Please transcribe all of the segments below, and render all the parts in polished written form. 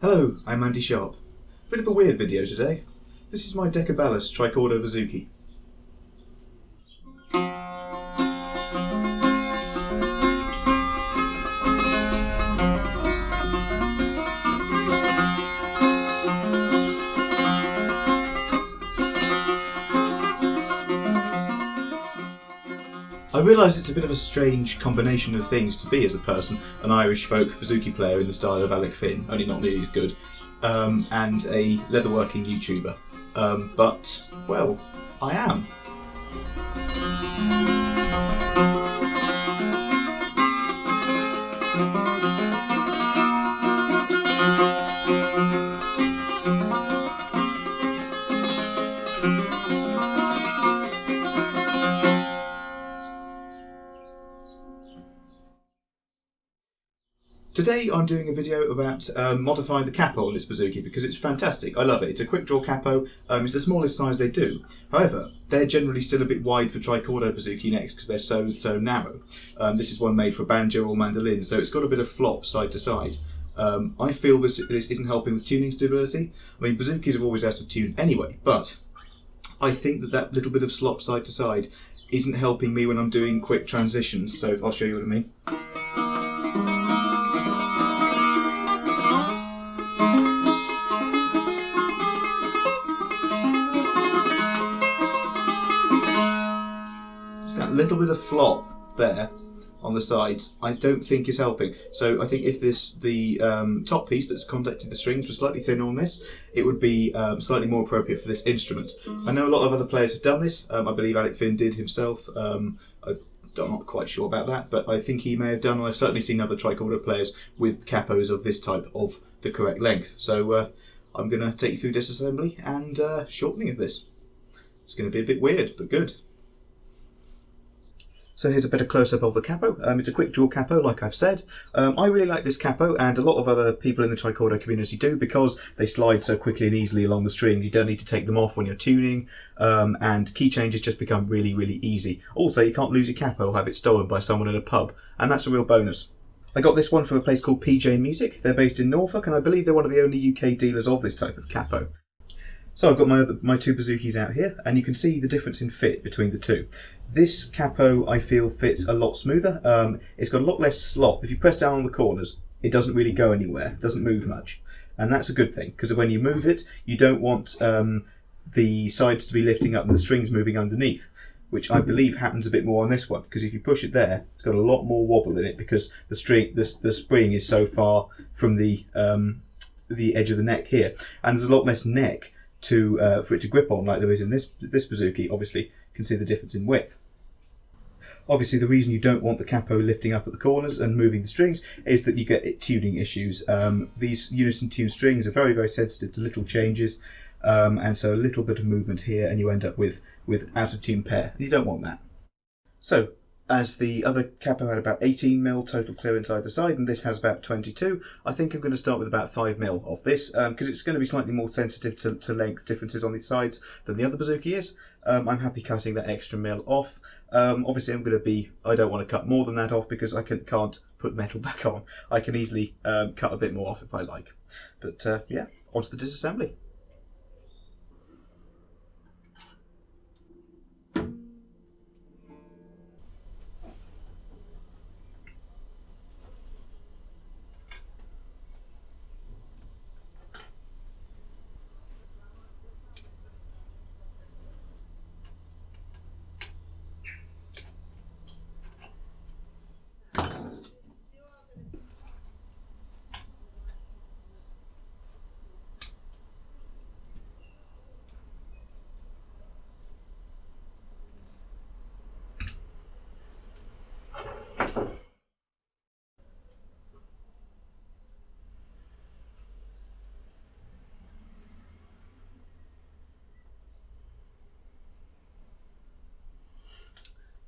Hello, I'm Andy Sharp. Bit of a weird video today. This is my Decavallis Trichordo Bouzouki. I realise it's a bit of a strange combination of things to be as a person, an Irish folk bouzouki player in the style of Alec Finn, only not nearly as good, and a leatherworking YouTuber. But, well, I am. Today I'm doing a video about modifying the capo on this Bouzouki because it's fantastic. I love it. It's a QuickDraw Capo. It's the smallest size they do. However, they're generally still a bit wide for Trichordo Bouzouki necks because they're so narrow. This is one made for banjo or mandolin, so it's got a bit of flop side to side. I feel this isn't helping with tuning stability. I mean, Bouzouki's have always had to tune anyway, but I think that little bit of slop side to side isn't helping me when I'm doing quick transitions, so I'll show you what I mean. Little bit of flop there on the sides I don't think is helping. So I think if the top piece that's contacted the strings was slightly thinner on this, it would be slightly more appropriate for this instrument. I know a lot of other players have done this. I believe Alec Finn did himself. I'm not quite sure about that, but I think he may have done, and I've certainly seen other Trichordo players with capos of this type of the correct length. So I'm going to take you through disassembly and shortening of this. It's going to be a bit weird, but good. So here's a better close-up of the capo. It's a QuickDraw Capo, like I've said. I really like this capo, and a lot of other people in the Trichordo community do, because they slide so quickly and easily along the strings. You don't need to take them off when you're tuning, and key changes just become really easy. Also, you can't lose your capo or have it stolen by someone in a pub, and that's a real bonus. I got this one from a place called PJ Music. They're based in Norfolk, and I believe they're one of the only UK dealers of this type of capo. So I've got my two Bouzouki's out here, and you can see the difference in fit between the two. This capo, I feel, fits a lot smoother. It's got a lot less slop. If you press down on the corners, it doesn't really go anywhere. It doesn't move much. And that's a good thing, because when you move it, you don't want the sides to be lifting up and the strings moving underneath, which I believe happens a bit more on this one, because if you push it there, it's got a lot more wobble in it, because the spring is so far from the edge of the neck here. And there's a lot less neck for it to grip on, like there is in this Bouzouki. Obviously, you can see the difference in width. Obviously, the reason you don't want the capo lifting up at the corners and moving the strings is that you get tuning issues. These unison tuned strings are very sensitive to little changes, and so a little bit of movement here and you end up with out of tune pair. You don't want that. So, as the other capo had about 18mm total clearance either side, and this has about 22, I think I'm going to start with about 5mm of this, because it's going to be slightly more sensitive to length differences on the sides than the other Bouzouki is. I'm happy cutting that extra mil off. Obviously I don't want to cut more than that off, because I can't put metal back on. I can easily cut a bit more off if I like. But yeah, onto the disassembly.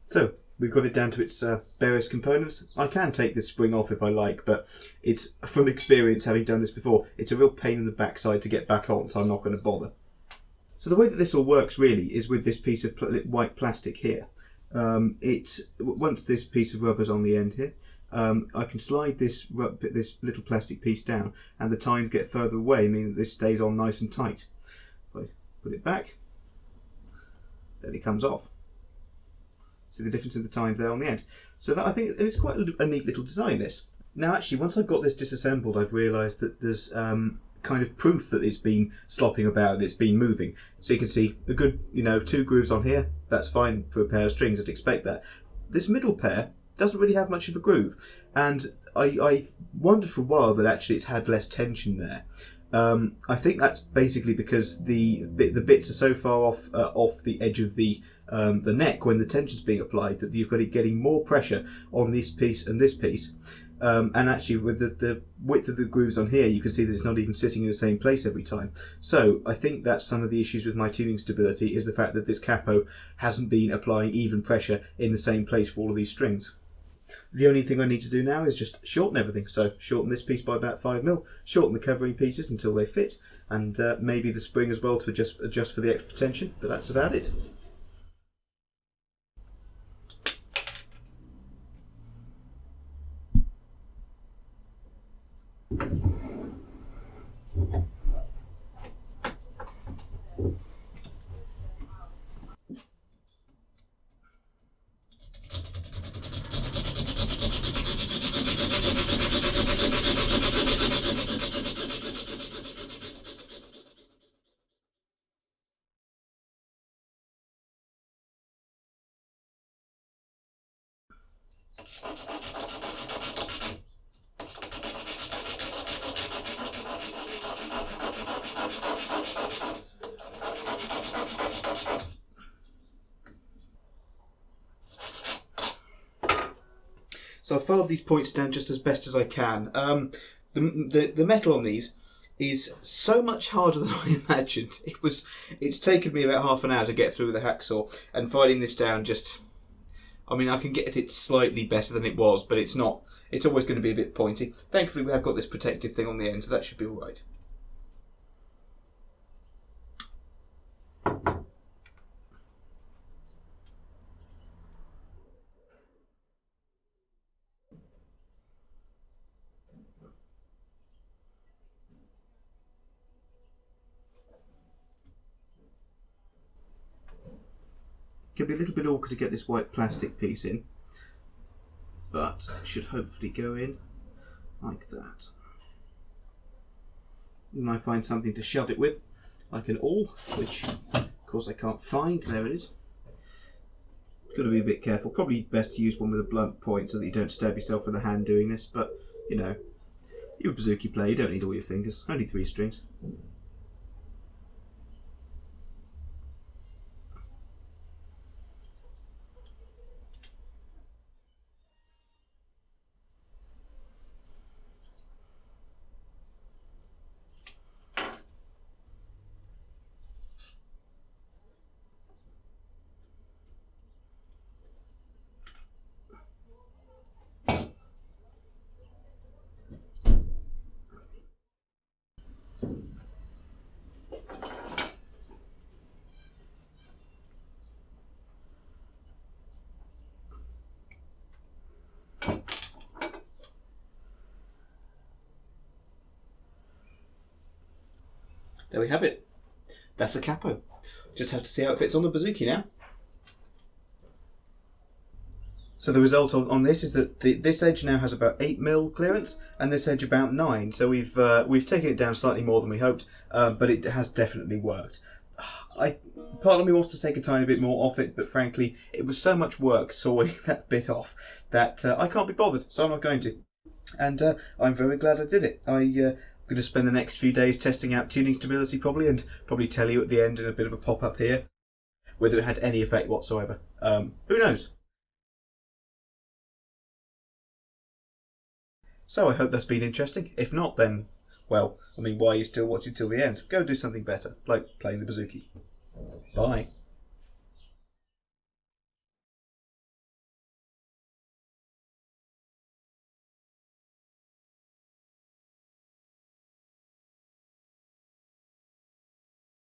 So, we've got it down to its barest components. I can take this spring off if I like, but it's, from experience having done this before, it's a real pain in the backside to get back on, so I'm not going to bother. So the way that this all works really is with this piece of white plastic here. Once this piece of rubber's on the end here, I can slide this little plastic piece down, and the tines get further away, meaning that this stays on nice and tight. If I put it back, then it comes off. See the difference in the tines there on the end. So that, I think it's quite a neat little design, this. Now actually, once I've got this disassembled, I've realised that there's kind of proof that it's been slopping about and it's been moving. So you can see a good, 2 grooves on here. That's fine for a pair of strings, I'd expect that. This middle pair doesn't really have much of a groove, and I wondered for a while that actually it's had less tension there. I think that's basically because the bits are so far off the edge of the neck when the tension's being applied that you've got it getting more pressure on this piece and this piece. And actually with the width of the grooves on here, you can see that it's not even sitting in the same place every time. So I think that's some of the issues with my tuning stability, is the fact that this capo hasn't been applying even pressure in the same place for all of these strings. The only thing I need to do now is just shorten everything. So shorten this piece by about 5mm, shorten the covering pieces until they fit, and maybe the spring as well to adjust for the extra tension, but that's about it. So I've filed these points down just as best as I can. The metal on these is so much harder than I imagined. It's taken me about half an hour to get through with a hacksaw, and filing this down I can get it slightly better than it was, but it's not. It's always going to be a bit pointy. Thankfully we have got this protective thing on the end, so that should be alright. Could be a little bit awkward to get this white plastic piece in, but it should hopefully go in like that. And I find something to shove it with, like an awl, which of course I can't find. There it is. Got to be a bit careful. Probably best to use one with a blunt point so that you don't stab yourself with the hand doing this, but you're a Bouzouki player, you don't need all your fingers, only 3 strings. There we have it. That's a capo. Just have to see how it fits on the Bouzouki now. So the result on this is that this edge now has about 8mm clearance, and this edge about 9. So we've taken it down slightly more than we hoped, but it has definitely worked. Part of me wants to take a tiny bit more off it, but frankly, it was so much work sawing that bit off that I can't be bothered, so I'm not going to. And I'm very glad I did it. I'm going to spend the next few days testing out tuning stability probably, and probably tell you at the end in a bit of a pop-up here whether it had any effect whatsoever. Who knows? So I hope that's been interesting. If not, then, well, why are you still watching till the end? Go do something better, like playing the Bouzouki. Bye.